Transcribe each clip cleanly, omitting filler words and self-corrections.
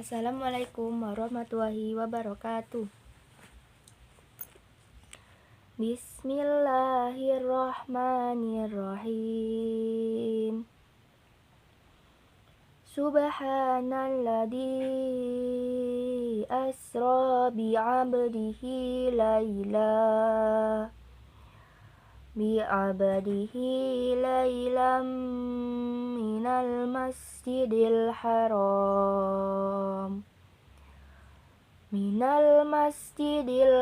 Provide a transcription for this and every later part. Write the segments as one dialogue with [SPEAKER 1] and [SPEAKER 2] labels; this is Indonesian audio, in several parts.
[SPEAKER 1] Assalamualaikum warahmatullahi wabarakatuh. Bismillahirrahmanirrahim. Subhanalladzi asra bi'abdihi laylam minal masjidil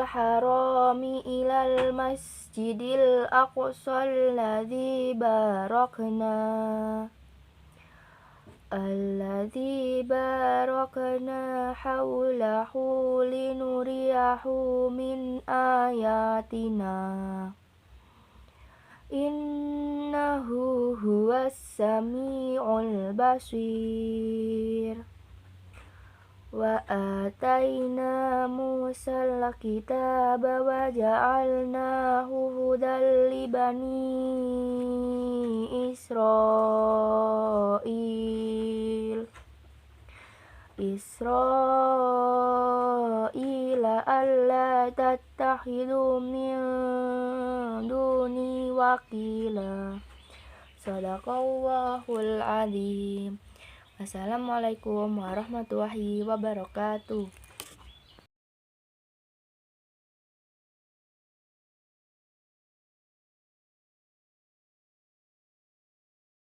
[SPEAKER 1] harami ilal masjidil aqsal alladzi barakna haulahu linuriyahu min ayatina innahu huwas sami'ul basir. Wa ataina Musal kitaba wa ja'alnahu hudan li bani Israila alla tattakhidhu min duni wakila. Sadaqallahul azim. Assalamualaikum warahmatullahi wabarakatuh.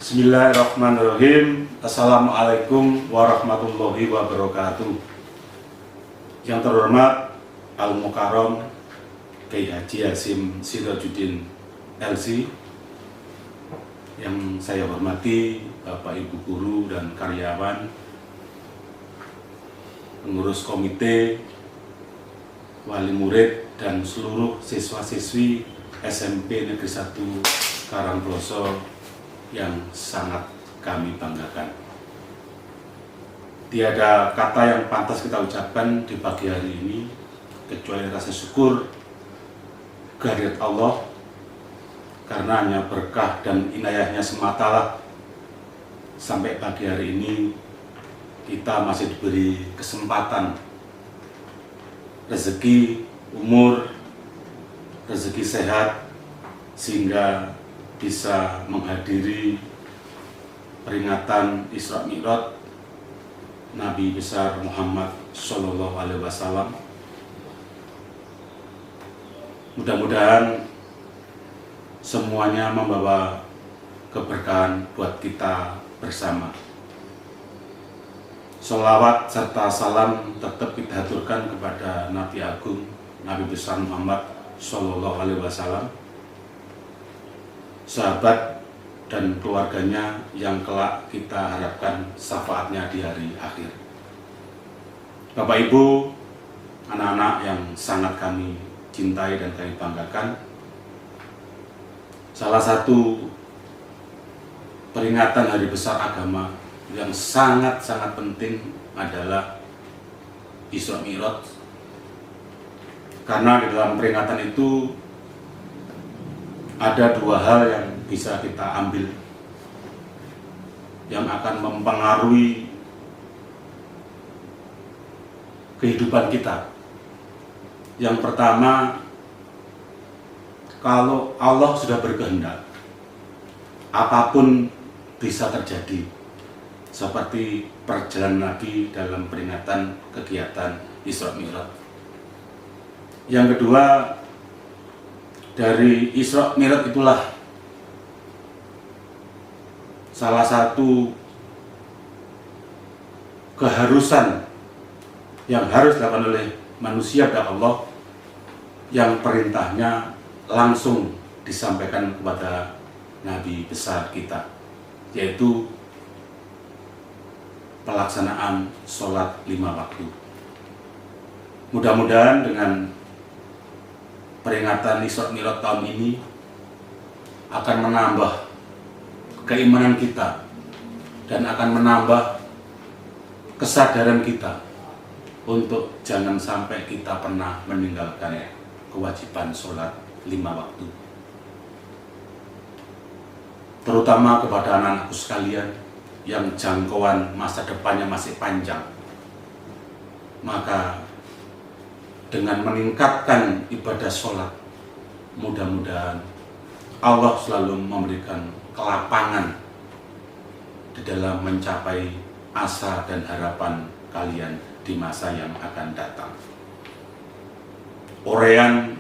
[SPEAKER 2] Bismillahirrahmanirrahim. Assalamualaikum warahmatullahi wabarakatuh. Yang terhormat Al-Mukarram Kiai Haji Hasyim Sirajuddin LC, yang saya hormati Bapak Ibu guru dan karyawan, pengurus komite, wali murid, dan seluruh siswa-siswi SMP Negeri 1 Karangploso yang sangat kami banggakan. Tiada kata yang pantas kita ucapkan di pagi hari ini kecuali rasa syukur kehadirat Allah, karena hanya berkah dan inayahnya sematalah sampai pagi hari ini kita masih diberi kesempatan, rezeki, umur, rezeki sehat, sehingga bisa menghadiri peringatan Isra Mi'raj Nabi besar Muhammad Shallallahu Alaihi Wasallam. Mudah-mudahan semuanya membawa keberkahan buat kita bersama. Sholawat serta salam tetap kita haturkan kepada Nabi Agung, Nabi besar Muhammad Shallallahu Alaihi Wasallam, sahabat dan keluarganya yang kelak kita harapkan syafaatnya di hari akhir. Bapak Ibu, anak-anak yang sangat kami cintai dan kami banggakan, salah satu peringatan hari besar agama yang sangat-sangat penting adalah Isra Mi'raj. Karena di dalam peringatan itu ada dua hal yang bisa kita ambil yang akan mempengaruhi kehidupan kita. Yang pertama, kalau Allah sudah berkehendak, apapun bisa terjadi, seperti perjalanan Nabi dalam peringatan kegiatan Isra Mi'raj. Yang kedua, dari Isra Mi'raj itulah salah satu keharusan yang harus dilakukan oleh manusia kepada Allah, yang perintahnya langsung disampaikan kepada Nabi besar kita, yaitu pelaksanaan sholat 5 waktu. Mudah-mudahan dengan peringatan Isra Mi'raj tahun ini akan menambah keimanan kita dan akan menambah kesadaran kita untuk jangan sampai kita pernah meninggalkan kewajiban sholat 5 waktu. Terutama kepada anak-anakku sekalian yang jangkauan masa depannya masih panjang. Maka dengan meningkatkan ibadah sholat, mudah-mudahan Allah selalu memberikan kelapangan di dalam mencapai asa dan harapan kalian di masa yang akan datang. Uraian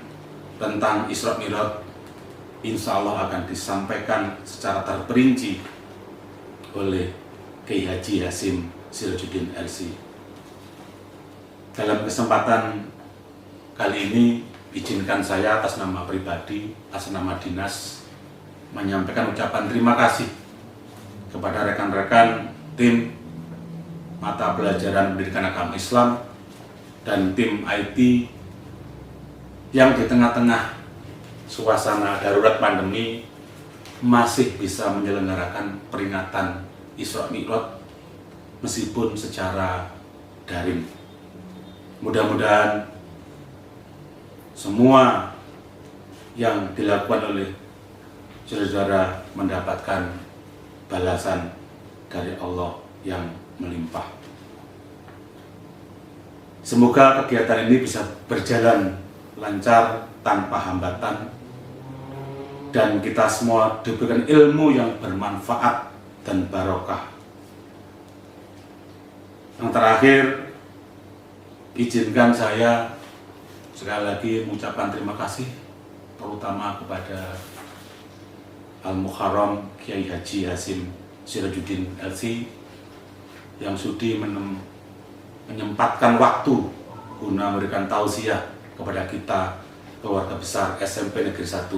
[SPEAKER 2] tentang Isra Mi'raj insya Allah akan disampaikan secara terperinci oleh Kiai Haji Hasyim Sirajuddin LC. Dalam kesempatan kali ini, izinkan saya atas nama pribadi, atas nama dinas, menyampaikan ucapan terima kasih kepada rekan-rekan tim mata pelajaran pendidikan agama Islam dan tim IT yang di tengah-tengah suasana darurat pandemi masih bisa menyelenggarakan peringatan Isra Mi'raj meskipun secara daring. Mudah-mudahan semua yang dilakukan oleh saudara mendapatkan balasan dari Allah yang melimpah. Semoga kegiatan ini bisa berjalan lancar tanpa hambatan dan kita semua diberikan ilmu yang bermanfaat dan barokah. Yang terakhir, izinkan saya sekali lagi mengucapkan terima kasih terutama kepada Al-Muharram Kiai Haji Hasyim Sirajuddin LC yang sudi menyempatkan waktu guna memberikan tausiah kepada kita keluarga besar SMP Negeri 1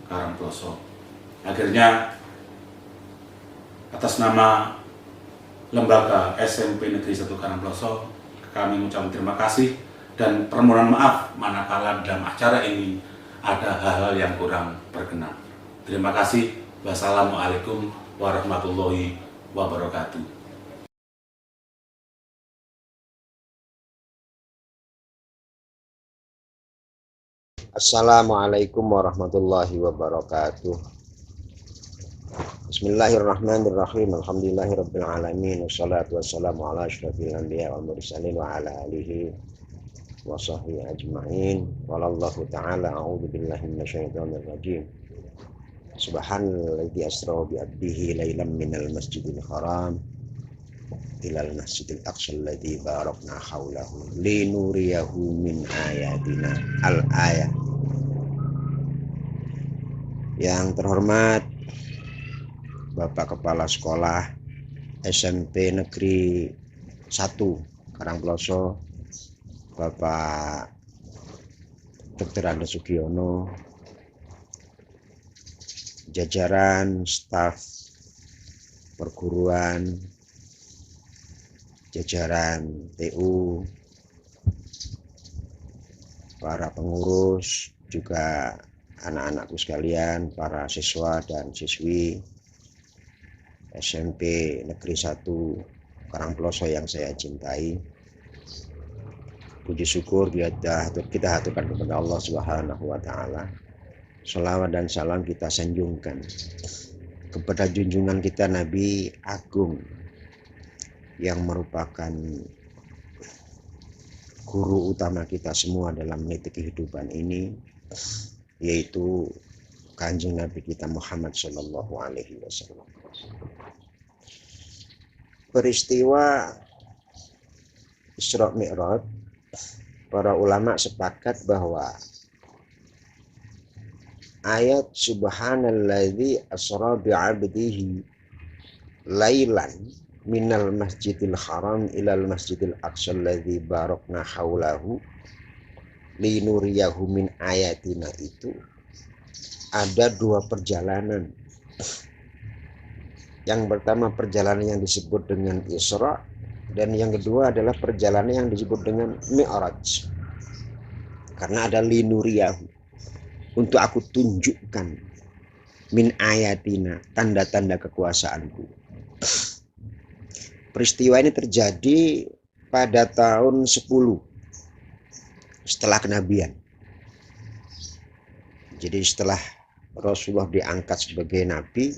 [SPEAKER 2] Karangploso. Akhirnya atas nama lembaga SMP Negeri 1 Karangploso kami mengucapkan terima kasih dan permohonan maaf manakala dalam acara ini ada hal-hal yang kurang berkenan. Terima kasih. Wassalamualaikum warahmatullahi wabarakatuh.
[SPEAKER 3] Assalamualaikum warahmatullahi wabarakatuh. Bismillahirrahmanirrahim. Alhamdulillahirabbil alamin wassalatu wassalamu ala asyrofil anbiya wal mursalin wa ala alihi wa sahbihi ajma'in. Wallahu ta'ala a'udzu billahi minasyaitonir rajim. Subhanalladzi asra bi 'abdihi lailan minal masjidil haram ilal masjidil aqsal ladzi barakna haulahu linuriyahu min ayatina. Al-ayat. Yang terhormat Bapak Kepala Sekolah SMP Negeri 1 Karangploso, Bapak Dr. Andes Sugiono, jajaran staf perguruan, jajaran TU, para pengurus, juga anak-anakku sekalian, para siswa dan siswi SMP Negeri 1 Karangploso yang saya cintai. Puji syukur kita haturkan kepada Allah Subhanahu wa Ta'ala. Shalawat dan salam kita sanjungkan kepada junjungan kita Nabi Agung yang merupakan guru utama kita semua dalam meniti kehidupan ini, yaitu Kanjeng Nabi kita Muhammad Shallallahu Alaihi Wasallam. Peristiwa Isra Mi'raj, para ulama sepakat bahwa ayat subhanalladzi asra bi'abdihi lailan minal masjidil haram ilal masjidil aqsal ladzi barakna haulahu linuriyahu min ayatina, itu ada dua perjalanan. Yang pertama perjalanan yang disebut dengan Isra, dan yang kedua adalah perjalanan yang disebut dengan Mi'raj. Karena ada linuriyahu, untuk aku tunjukkan, min ayatina, tanda-tanda kekuasaanku. Peristiwa ini terjadi pada tahun 10 setelah kenabian. Jadi setelah Rasulullah diangkat sebagai nabi,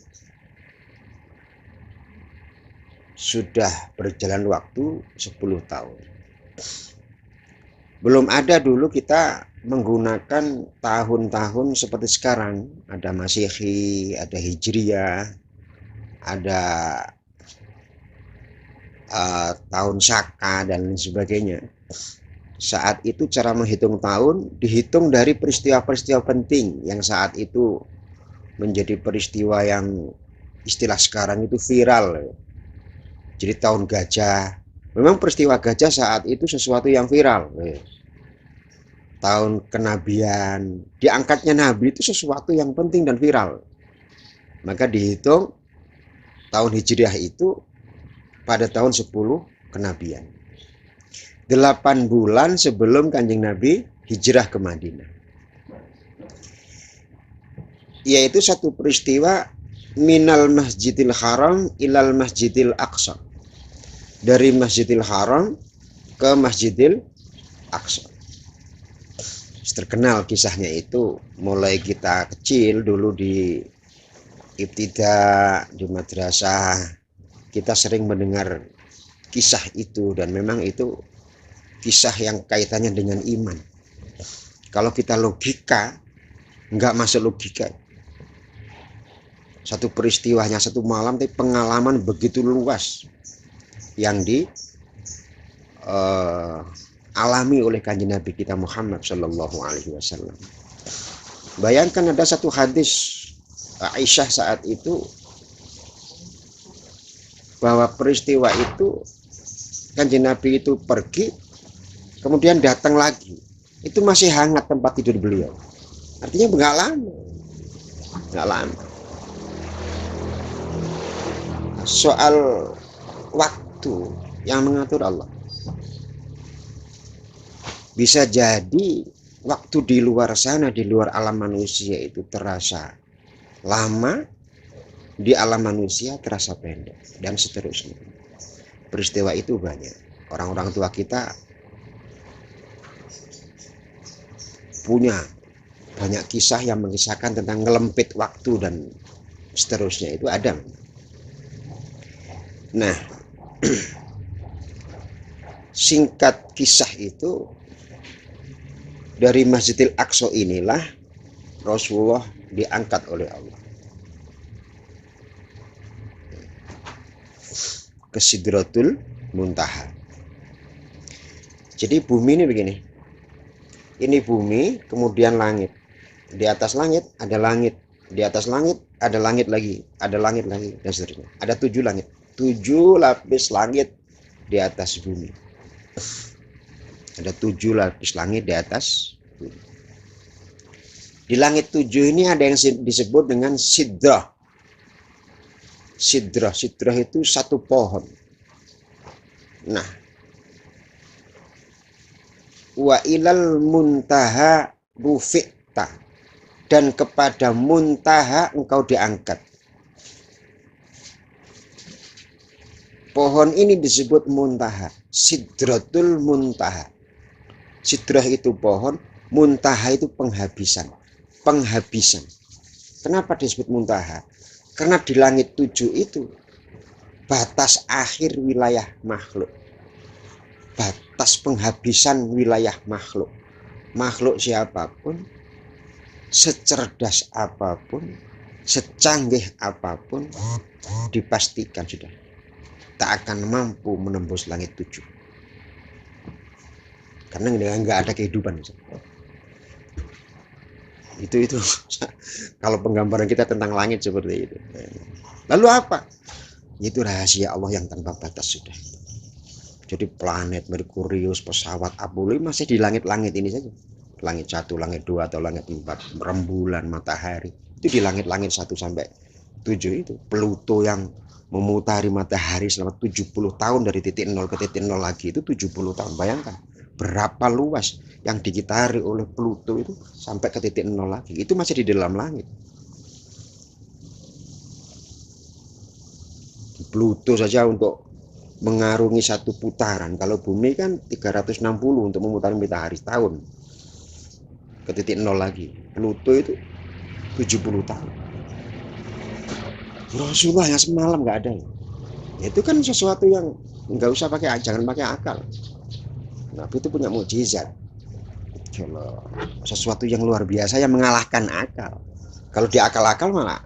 [SPEAKER 3] sudah berjalan waktu 10 tahun. Belum ada dulu kita menggunakan tahun-tahun seperti sekarang. Ada Masehi, ada Hijriyah, ada tahun Saka dan lain sebagainya. Saat itu cara menghitung tahun dihitung dari peristiwa-peristiwa penting yang saat itu menjadi peristiwa yang istilah sekarang itu viral. Jadi tahun gajah. Memang peristiwa gajah saat itu sesuatu yang viral. Tahun kenabian, diangkatnya nabi itu sesuatu yang penting dan viral. Maka dihitung tahun Hijriah itu pada tahun 10 kenabian. 8 bulan sebelum Kanjeng Nabi hijrah ke Madinah. Yaitu satu peristiwa minal Masjidil Haram ilal Masjidil Aqsa. Dari Masjidil Haram ke Masjidil Aqsa. Terkenal kisahnya itu mulai kita kecil dulu di ibtida, di madrasah, kita sering mendengar kisah itu dan memang itu kisah yang kaitannya dengan iman. Kalau kita logika, nggak masuk logika. Satu peristiwanya satu malam, tapi pengalaman begitu luas yang dialami oleh Kanjeng Nabi kita Muhammad Shallallahu Alaihi Wasallam. Bayangkan ada satu hadis Aisyah saat itu bahwa peristiwa itu Kanjeng Nabi itu pergi. Kemudian datang lagi, itu masih hangat tempat tidur beliau. Artinya nggak lama. Soal waktu yang mengatur Allah. Bisa jadi waktu di luar sana, di luar alam manusia itu terasa lama, di alam manusia terasa pendek, dan seterusnya. Peristiwa itu banyak. Orang-orang tua kita punya banyak kisah yang mengisahkan tentang ngelempit waktu dan seterusnya, itu ada. Nah, singkat kisah itu, dari Masjidil Aqsa inilah Rasulullah diangkat oleh Allah ke Sidratul Muntaha. Jadi bumi ini begini. Ini bumi, kemudian langit. Di atas langit ada langit. Di atas langit ada langit lagi. Ada langit lagi, dan seterusnya. Ada 7 langit. 7 lapis langit di atas bumi. Ada 7 lapis langit di atas bumi. Di langit 7 ini ada yang disebut dengan sidrah. Sidrah itu satu pohon. Nah, wa ilal muntaha rufi'ta, dan kepada muntaha engkau diangkat. Pohon ini disebut muntaha, sidratul muntaha. Sidrah itu pohon, muntaha itu penghabisan. Kenapa disebut muntaha? Karena di langit 7 itu batas akhir wilayah makhluk. Batas penghabisan wilayah makhluk. Makhluk siapapun, secerdas apapun, secanggih apapun, dipastikan sudah tak akan mampu menembus langit 7. Karena nggak ada kehidupan. Itu kalau penggambaran kita tentang langit seperti itu. Lalu apa? Itu rahasia Allah yang tanpa batas sudah. Jadi planet Merkurius, pesawat Apollo masih di langit-langit ini saja. Langit 1, langit 2, atau langit 4, rembulan, matahari. Itu di langit-langit 1 sampai 7 itu. Pluto yang memutari matahari selama 70 tahun dari titik 0 ke titik 0 lagi, itu 70 tahun. Bayangkan berapa luas yang dikitari oleh Pluto itu sampai ke titik 0 lagi. Itu masih di dalam langit. Pluto saja untuk mengarungi satu putaran, kalau bumi kan 360 untuk memutari matahari tahun ke titik 0 lagi. Pluto itu 70 tahun. Rasulullah yang semalam nggak ada. Itu kan sesuatu yang nggak usah jangan pakai akal. Nabi itu punya mukjizat. Allah, sesuatu yang luar biasa yang mengalahkan akal. Kalau di akal-akal malah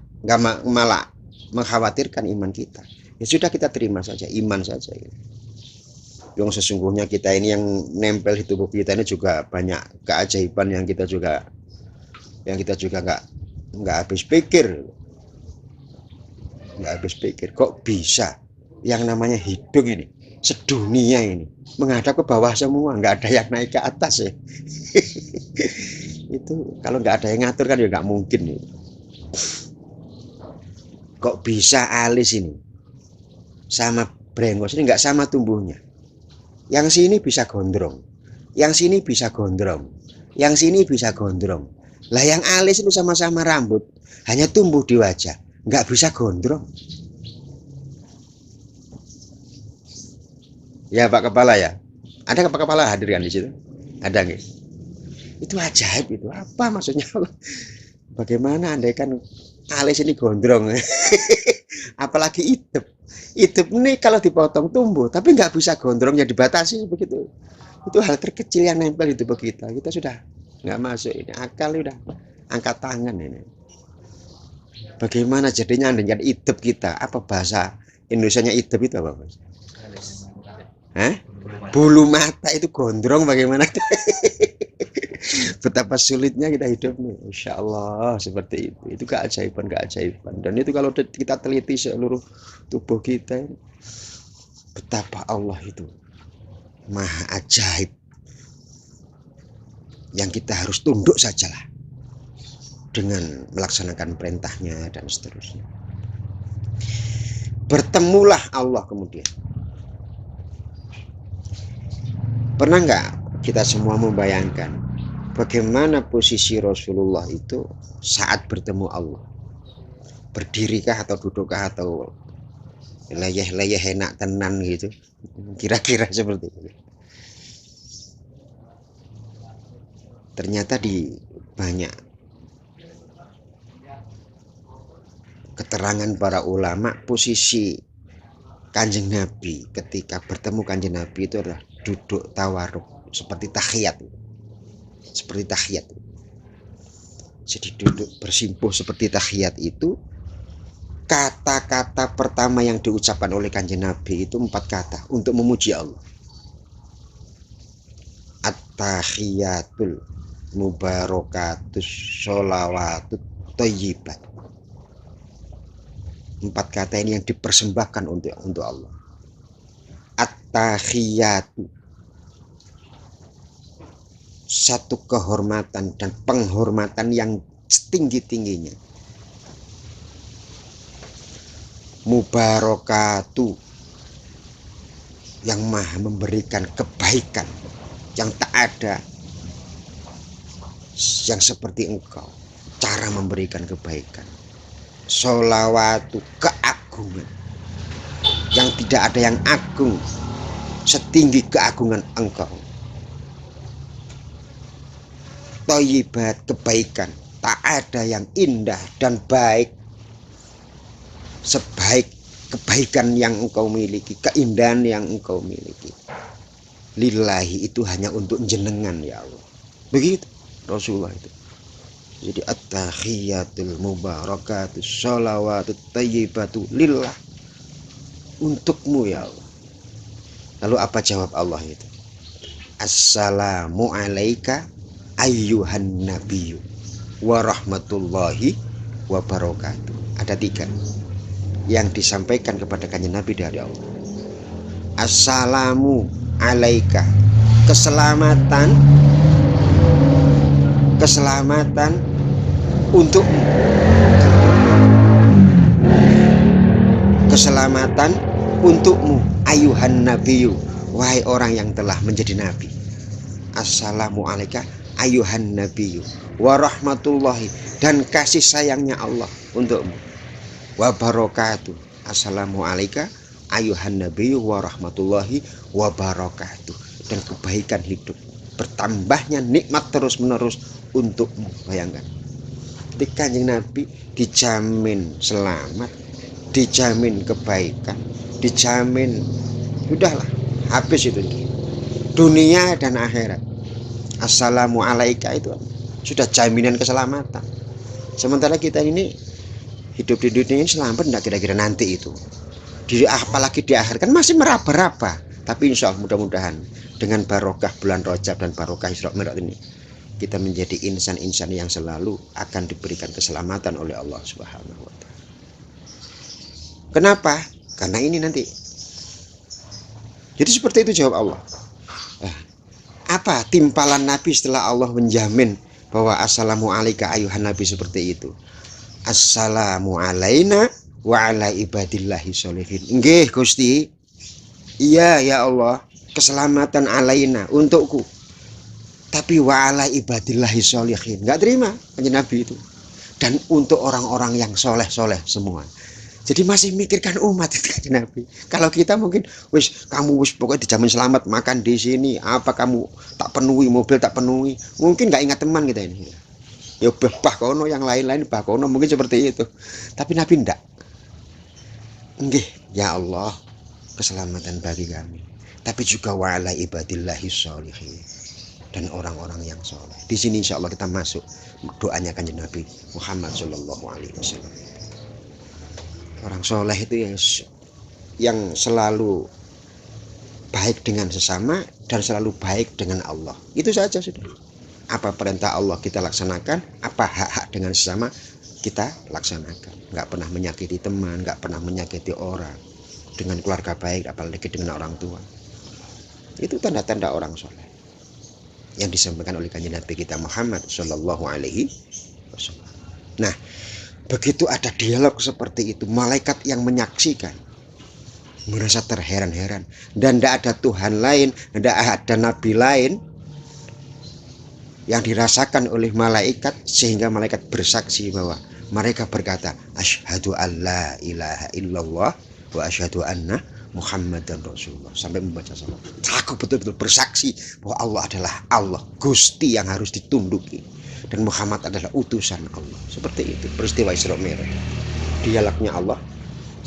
[SPEAKER 3] mengkhawatirkan iman kita. Ya sudah, kita terima saja, iman saja. Yang sesungguhnya kita ini yang nempel di tubuh kita ini juga banyak keajaiban yang kita juga nggak habis pikir. Nggak habis pikir, kok bisa yang namanya hidung ini, sedunia ini menghadap ke bawah semua, nggak ada yang naik ke atas ya. Itu kalau nggak ada yang ngatur kan ya nggak mungkin ya. Kok bisa alis ini sama brengos ini nggak sama tumbuhnya? Yang sini bisa gondrong, yang sini bisa gondrong, yang sini bisa gondrong. Lah yang alis itu sama-sama rambut, hanya tumbuh di wajah, nggak bisa gondrong. Ya Pak Kepala ya, ada Pak Kepala hadir kan di situ? Ada nggak? Itu ajaib itu. Apa maksudnya? Bagaimana andaikan alis ini gondrong? Apalagi idep. Idep ini kalau dipotong tumbuh, tapi nggak bisa gondrongnya dibatasi begitu. Itu hal terkecil yang nempel di tubuh kita. Kita sudah nggak masuk ini. Akal udah angkat tangan ini. Bagaimana jadinya dengan idep kita? Apa bahasa Indonesianya idep itu apa? Hah? Bulu mata itu gondrong bagaimana? Betapa sulitnya kita hidup nih. Insya Allah seperti itu. Itu keajaiban. Dan itu kalau kita teliti seluruh tubuh kita, betapa Allah itu maha ajaib. Yang kita harus tunduk sajalah dengan melaksanakan perintahnya dan seterusnya. Bertemulah Allah kemudian. Pernah nggak kita semua membayangkan bagaimana posisi Rasulullah itu saat bertemu Allah? Berdirikah atau dudukkah atau leyeh-leyeh enak tenan gitu? Kira-kira seperti itu. Ternyata di banyak keterangan para ulama, posisi Kanjeng Nabi ketika bertemu Kanjeng Nabi itu adalah duduk tawaruk seperti tahiyat. Jadi duduk bersimpuh seperti tahiyat itu. Kata-kata pertama yang diucapkan oleh Kanjeng Nabi itu 4 kata untuk memuji Allah. At-tahiyatul mubarakatus sholawatut thayyibat. 4 kata ini yang dipersembahkan untuk Allah. At-tahiyatu, satu kehormatan dan penghormatan yang setinggi-tingginya. Mubarakatu, yang maha memberikan kebaikan yang tak ada yang seperti engkau cara memberikan kebaikan. Sholawatu, keagungan yang tidak ada yang agung setinggi keagungan engkau. Thayyibat, kebaikan, tak ada yang indah dan baik sebaik kebaikan yang engkau miliki, keindahan yang engkau miliki. Lillahi, itu hanya untuk jenengan ya Allah. Begitu Rasulullah itu. Jadi at-tahiyatul mubarakatus sholawatut thayyibatu lillah, untukmu ya Allah. Lalu apa jawab Allah itu? Assalamu alaika ayyuhan nabiyyu wa rahmatullahi wa barakatuh. Ada 3 yang disampaikan kepada Kanjeng Nabi dari Allah. Assalamu alaika, keselamatan untukmu. Keselamatan untukmu ayuhan nabiyyu, wahai orang yang telah menjadi nabi. Assalamu alaika ayuhan nabiyyu wa rahmatullahi, dan kasih sayangnya Allah untukmu. Wa barakatuh, assalamu alaika ayuhan nabiyyu wa rahmatullahi wa barakatuh, dan kebaikan hidup, bertambahnya nikmat terus menerus untukmu. Bayangkan, ketika Kanjeng Nabi dijamin selamat, dijamin kebaikan, dijamin, udahlah habis itu dunia dan akhirat. Assalamu alaika itu sudah jaminan keselamatan. Sementara kita ini hidup di dunia ini selamat enggak kira-kira nanti itu? Apalagi di akhir kan masih meraba-raba. Tapi insya Allah mudah-mudahan dengan barokah bulan Rajab dan barokah Isra Mi'raj ini kita menjadi insan-insan yang selalu akan diberikan keselamatan oleh Allah Subhanahu wa taala. Kenapa? Karena ini nanti. Jadi seperti itu jawab Allah. Apa timpalan Nabi setelah Allah menjamin bahwa assalamu alaika ayuhan Nabi seperti itu? Assalamu alaina wa ala ibadillahi sholihin. Nggih Gusti. Iya ya Allah, keselamatan alaina untukku. Tapi wa ala ibadillahi sholihin. Enggak terima kanjeng Nabi itu. Dan untuk orang-orang yang soleh-soleh semua. Jadi masih mikirkan umat itu kanjeng Nabi. Kalau kita mungkin kamu pokoknya dijamin selamat, makan di sini, apa kamu tak penuhi, mobil tak penuhi. Mungkin enggak ingat teman kita ini. Ya bah kono yang lain-lain bah kono mungkin seperti itu. Tapi Nabi enggak. Nggih, ya Allah, keselamatan bagi kami. Tapi juga wa ala ibadillahi sholihin. Dan orang-orang yang soleh. Di sini insya Allah kita masuk doanya kanjeng Nabi Muhammad Shallallahu Alaihi Wasallam. Orang soleh itu yang selalu baik dengan sesama dan selalu baik dengan Allah. Itu saja sudah. Apa perintah Allah kita laksanakan, apa hak-hak dengan sesama kita laksanakan. Nggak pernah menyakiti teman, nggak pernah menyakiti orang. Dengan keluarga baik, apalagi dengan orang tua. Itu tanda-tanda orang soleh yang disampaikan oleh kanjeng Nabi kita Muhammad Shallallahu Alaihi Wasallam. Nah, begitu ada dialog seperti itu, malaikat yang menyaksikan merasa terheran-heran dan tidak ada Tuhan lain, tidak ada Nabi lain yang dirasakan oleh malaikat sehingga malaikat bersaksi bahwa mereka berkata asyhadu alla ilaha illallah wa asyhadu anna Muhammadan Rasulullah sampai membaca salat. Aku betul-betul bersaksi bahwa Allah adalah Allah, Gusti yang harus ditunduki dan Muhammad adalah utusan Allah. Seperti itu peristiwa Isra Mi'raj. Dialognya Allah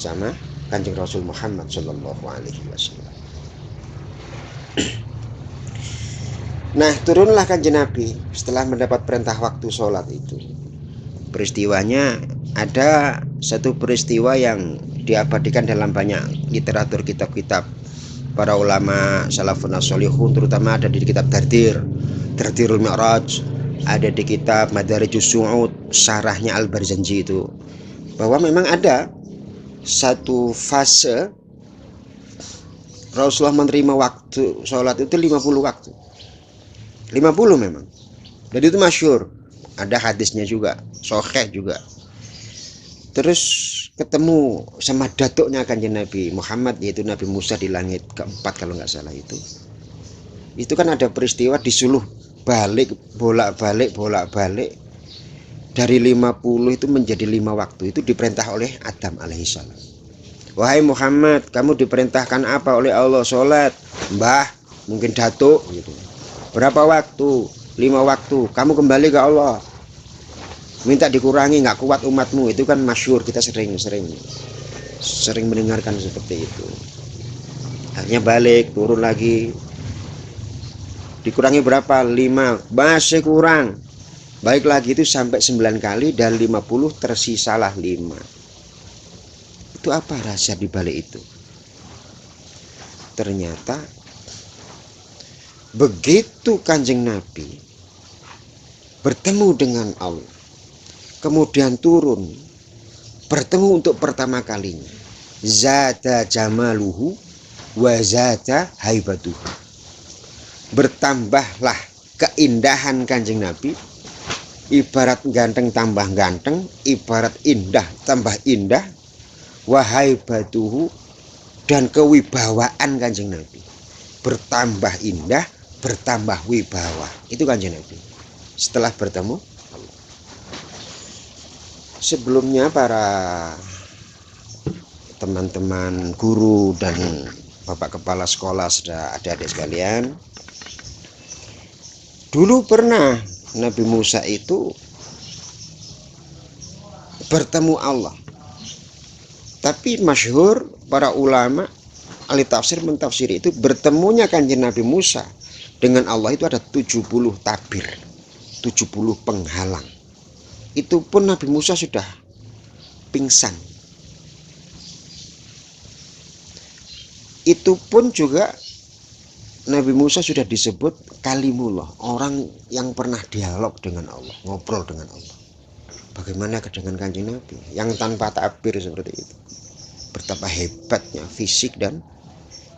[SPEAKER 3] sama Kanjeng Rasul Muhammad Shallallahu Alaihi Wasallam. Nah, turunlah Kanjeng Nabi setelah mendapat perintah waktu sholat itu. Peristiwanya ada satu peristiwa yang diabadikan dalam banyak literatur kitab-kitab para ulama salafun sholihun, terutama ada di kitab Dardirul Mi'raj, ada di kitab Madarijus Su'ud, syarahnya Al-Barzanji itu, bahwa memang ada satu fase Rasulullah menerima waktu sholat itu 50 waktu. 50 memang. Dan itu masyhur. Ada hadisnya juga, sahih juga. Terus ketemu sama datuknya kanjeng Nabi Muhammad, yaitu Nabi Musa di langit keempat kalau nggak salah itu. Itu kan ada peristiwa disuluh balik, bolak-balik dari 50 itu menjadi 5 waktu. Itu diperintah oleh Adam alaihissalam. Wahai Muhammad, kamu diperintahkan apa oleh Allah? Sholat. Mbah, mungkin datuk gitu. Berapa waktu? 5 waktu. Kamu kembali ke Allah. Minta dikurangi, nggak kuat umatmu. Itu kan masyhur, kita sering mendengarkan seperti itu. Akhirnya balik, turun lagi. Dikurangi berapa? 5. Masih kurang. Baik lagi itu sampai 9 kali dan 50 tersisalah 5. Itu apa rahasia di balik itu? Ternyata begitu Kanjeng Nabi bertemu dengan Allah, kemudian turun bertemu untuk pertama kalinya, zada jamaluhu wa zada haibatuhu, bertambahlah keindahan Kanjeng Nabi, ibarat ganteng tambah ganteng, ibarat indah tambah indah, wa haibatuhu, dan kewibawaan Kanjeng Nabi bertambah indah, bertambah wibawa. Itu Kanjeng Nabi setelah bertemu Allah. Sebelumnya para teman-teman guru dan bapak kepala sekolah, sudah adik-adik sekalian, dulu pernah Nabi Musa itu bertemu Allah. Tapi masyhur para ulama ahli tafsir mentafsiri itu bertemunya Kanjeng Nabi Musa dengan Allah itu ada 70 tabir, 70 penghalang. Itu pun Nabi Musa sudah pingsan. Itu pun juga Nabi Musa sudah disebut kalimullah, orang yang pernah dialog dengan Allah, ngobrol dengan Allah. Bagaimana dengan Kanjeng Nabi yang tanpa tabir seperti itu? Betapa hebatnya fisik dan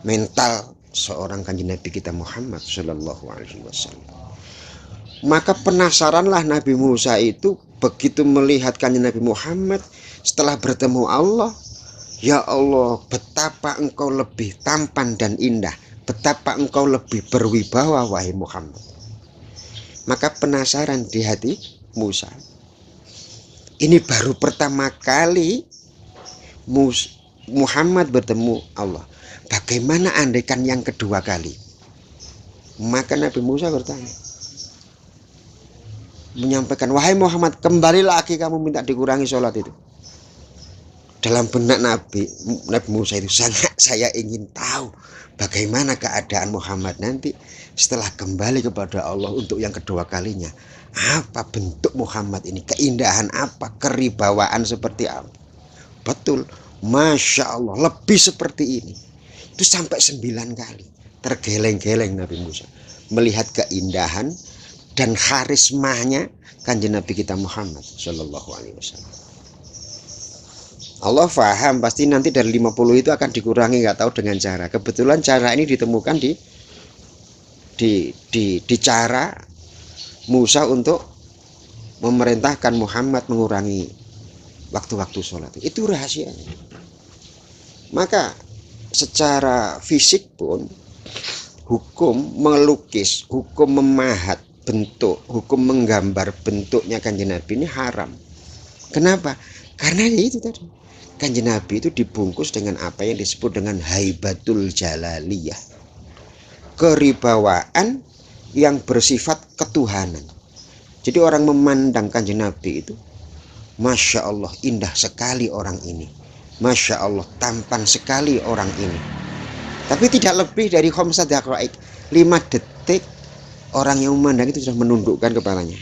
[SPEAKER 3] mental seorang Kanjeng Nabi kita Muhammad Shallallahu Alaihi Wasallam. Maka penasaranlah Nabi Musa itu begitu melihat Kanjeng Nabi Muhammad setelah bertemu Allah. Ya Allah, betapa engkau lebih tampan dan indah, betapa engkau lebih berwibawa wahai Muhammad. Maka penasaran di hati Musa. Ini baru pertama kali Muhammad bertemu Allah. Bagaimana andaikan yang kedua kali? Maka Nabi Musa bertanya, menyampaikan, wahai Muhammad, kembali lagi kamu minta dikurangi sholat itu. Dalam benak Nabi Musa itu sangat saya ingin tahu bagaimana keadaan Muhammad nanti setelah kembali kepada Allah untuk yang kedua kalinya. Apa bentuk Muhammad ini? Keindahan apa? Keribawaan seperti apa? Betul, Masya Allah, lebih seperti ini. Itu sampai 9 kali. Tergeleng-geleng Nabi Musa melihat keindahan dan karismanya Kanjeng Nabi kita Muhammad Shallallahu Alaihi Wasallam. Allah faham pasti nanti dari 50 itu akan dikurangi, nggak tahu dengan cara. Kebetulan cara ini ditemukan di cara Musa untuk memerintahkan Muhammad mengurangi waktu-waktu sholat. Itu rahasianya. Maka secara fisik pun hukum melukis, hukum memahat bentuk, hukum menggambar bentuknya Kanjeng Nabi ini haram. Kenapa? Karena itu tadi. Kanjeng Nabi itu dibungkus dengan apa yang disebut dengan haibatul jalaliyah. Keribawaan yang bersifat ketuhanan. Jadi orang memandang Kanjeng Nabi itu, Masya Allah, indah sekali orang ini. Masya Allah, tampan sekali orang ini. Tapi tidak lebih dari khamsah daqaik, 5 detik orang yang memandang itu sudah menundukkan kepalanya.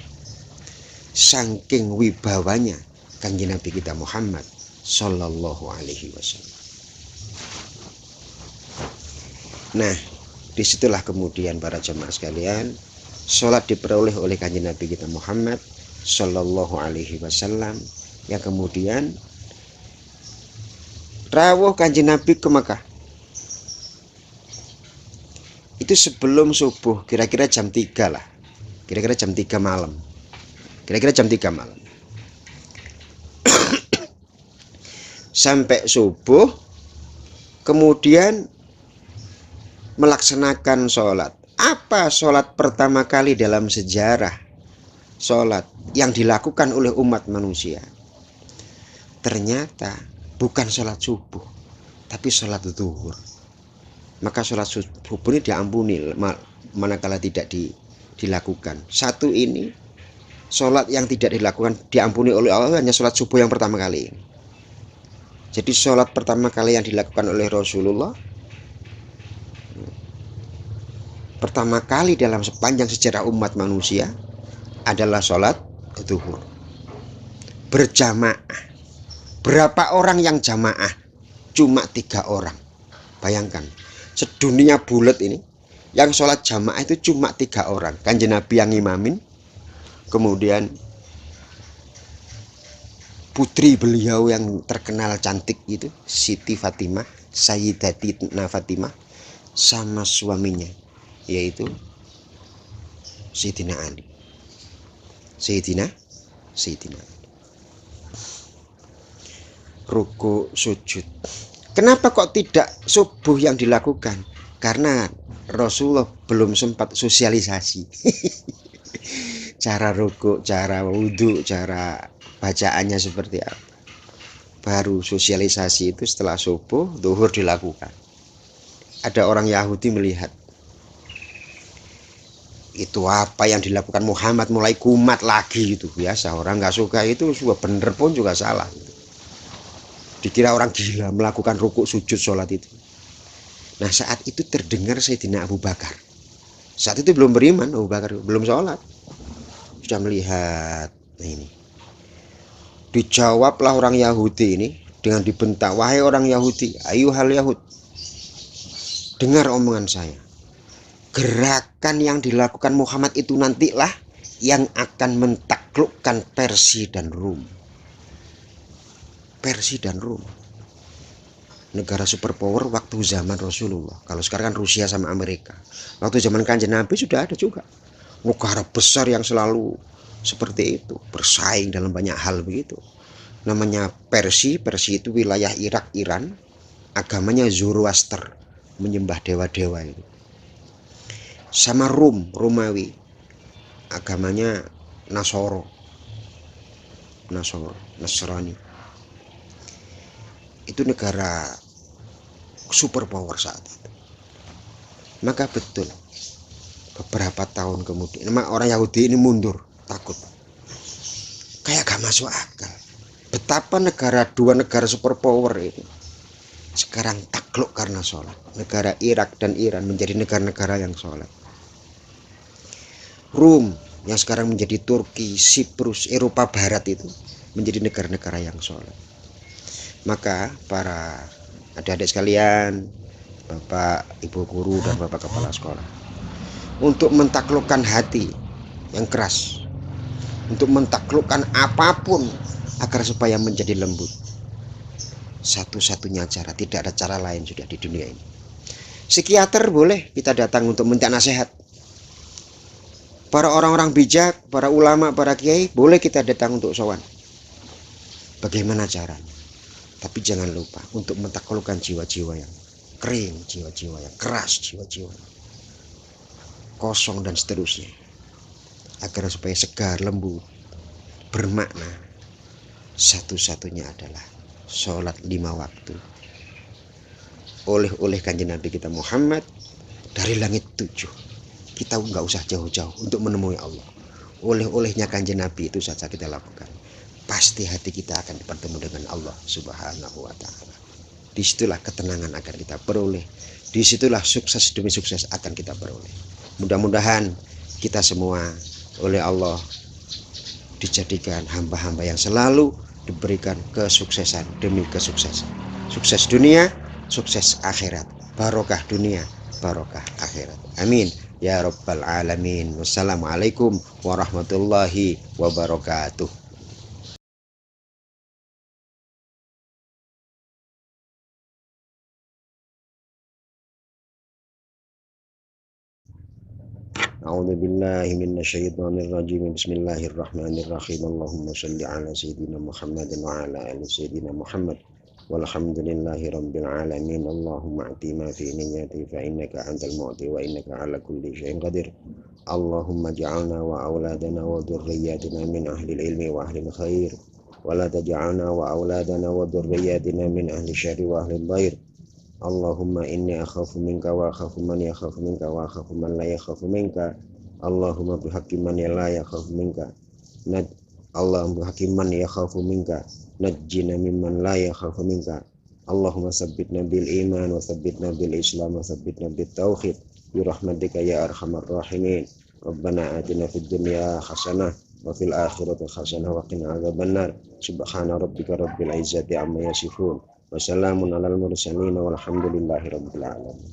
[SPEAKER 3] Saking wibawanya Kanjeng Nabi kita Muhammad Sallallahu Alaihi Wasallam. Nah, disitulah kemudian para jemaah sekalian, sholat diperoleh oleh Kanjeng Nabi kita Muhammad Sallallahu Alaihi Wasallam, yang kemudian rawuh Kanjeng Nabi ke Mekah. Itu sebelum subuh, kira-kira jam 3 lah, kira-kira jam 3 malam, kira-kira jam 3 malam. Sampai subuh, kemudian melaksanakan sholat. Apa sholat pertama kali dalam sejarah sholat yang dilakukan oleh umat manusia? Ternyata bukan sholat subuh, tapi sholat zuhur. Maka sholat subuh ini diampuni manakala tidak dilakukan. Satu ini sholat yang tidak dilakukan diampuni oleh Allah hanya sholat subuh yang pertama kali ini. Jadi sholat pertama kali yang dilakukan oleh Rasulullah, pertama kali dalam sepanjang sejarah umat manusia adalah sholat zuhur berjamaah. Berapa orang yang jamaah? Cuma 3 orang. Bayangkan, sedunia bulat ini yang sholat jamaah itu cuma 3 orang. Kanjeng Nabi yang imamin, kemudian putri beliau yang terkenal cantik itu, Siti Fatimah, Sayyidatina Fatimah, sama suaminya, yaitu Sayyidina Ali. Sayyidina Ali. Ruku sujud. Kenapa kok tidak subuh yang dilakukan? Karena Rasulullah belum sempat sosialisasi. Cara ruku, cara wudhu, cara bacaannya seperti apa. Baru sosialisasi itu setelah subuh, zuhur dilakukan. Ada orang Yahudi melihat, itu apa yang dilakukan Muhammad, mulai kumat lagi itu. Biasa orang nggak suka itu, sudah bener pun juga salah. Dikira orang gila melakukan rukuk sujud sholat itu. Nah, saat itu terdengar Sayyidina Abu Bakar Saat itu belum beriman, Abu Bakar belum sholat, sudah melihat. Nah ini dijawablah orang Yahudi ini dengan dibentak, wahai orang Yahudi, ayuhal Yahud, dengar omongan saya. Gerakan yang dilakukan Muhammad itu nantilah yang akan mentaklukkan Persia dan Rum. Persia dan Rum, negara superpower waktu zaman Rasulullah. Kalau sekarang kan Rusia sama Amerika. Waktu zaman Kanjeng Nabi sudah ada juga negara besar yang selalu seperti itu, bersaing dalam banyak hal begitu. Namanya Persia. Persia itu wilayah Irak, Iran. Agamanya Zoroaster, menyembah dewa-dewa itu. Sama Rum, Romawi, agamanya Nasrani. Itu negara superpower saat itu. Maka betul beberapa tahun kemudian orang Yahudi ini mundur, takut, kayak gak masuk akal. Betapa dua negara superpower ini sekarang takluk karena sholat. Negara Irak dan Iran menjadi negara-negara yang sholat. Rum yang sekarang menjadi Turki, Siprus, Eropa Barat itu menjadi negara-negara yang sholat. Maka para adik-adik sekalian, Bapak, Ibu guru, dan Bapak kepala sekolah, untuk mentaklukkan hati yang keras, untuk mentaklukkan apapun agar supaya menjadi lembut, satu-satunya cara, tidak ada cara lain sudah di dunia ini. Psikiater boleh kita datang untuk minta nasihat. Para orang-orang bijak, para ulama, para kiai boleh kita datang untuk sowan. Bagaimana caranya? Tapi jangan lupa untuk mentaklukkan jiwa-jiwa yang kering, jiwa-jiwa yang keras, jiwa-jiwa yang kosong dan seterusnya, agar supaya segar, lembut, bermakna. Satu-satunya adalah sholat 5 waktu. Oleh Kanjeng Nabi kita Muhammad dari langit 7. Kita nggak usah jauh-jauh untuk menemui Allah. Oleh-olehnya Kanjeng Nabi itu saja kita lakukan. Pasti hati kita akan bertemu dengan Allah Subhanahu wa ta'ala. Disitulah ketenangan akan kita peroleh. Disitulah sukses demi sukses akan kita peroleh. Mudah-mudahan kita semua oleh Allah dijadikan hamba-hamba yang selalu diberikan kesuksesan demi kesuksesan. Sukses dunia, sukses akhirat. Barokah dunia, barokah akhirat. Amin ya rabbal alamin. Wassalamualaikum warahmatullahi wabarakatuh. A'udzu billahi minasyaitonir rajim. Bismillahirrahmanirrahim. Allahumma shalli ala sayyidina Muhammadin wa ala ali sayyidina Muhammad. Walhamdulillahi rabbil alamin. Allahumma ati ma fi niyyati fa innaka antal mu'ti wa innaka ala kulli syai'in qadir. Allahumma ja'alna wa auladana wa dhurriyyatina min ahli ilmi wa ahli khair wa la taj'alna wa auladana wa dhurriyyatina min ahli syarri wa ahli dhair. Allahumma inni akhafu minka wa akhafu man yakhafu minka wa akhafu man la yakhafu minka. Allahumma bihaqqi man la yakhafu minka. Allahumma bihaqqi man yakhafu minka. Najjina mimman la yakhafu minka. Allahumma sabbitna bil iman wa sabbitna bil islam wa sabbitna bit tauhid bi rahmatika ya arhamar rahimin. Rabbana atina fid dunya hasanah wa fil akhirati hasanah wa qina adzabannar. Subhana rabbika rabbil izzati amma yasifun. Wassalamun alal mursalin walhamdulillahi rabbil alamin.